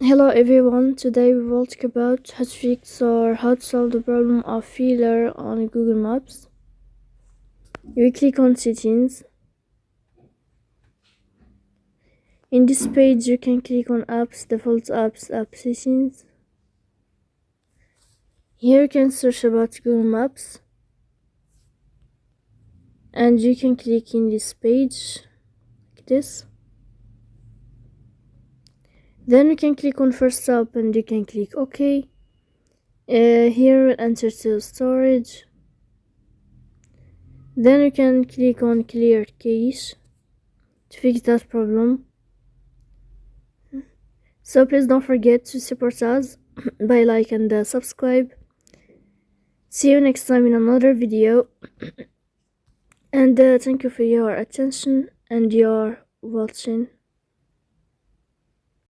Hello everyone, today we will talk about how to fix or how to solve the problem of failure on Google Maps. You click on settings. In this page you can click on apps, default apps, app settings. Here you can search about Google Maps and you can click in this page like this. Then you can click on first stop and you can click OK. Here enter to storage. Then you can click on clear cache to fix that problem. So please don't forget to support us by like and subscribe. See you next time in another video. And thank you for your attention and your watching.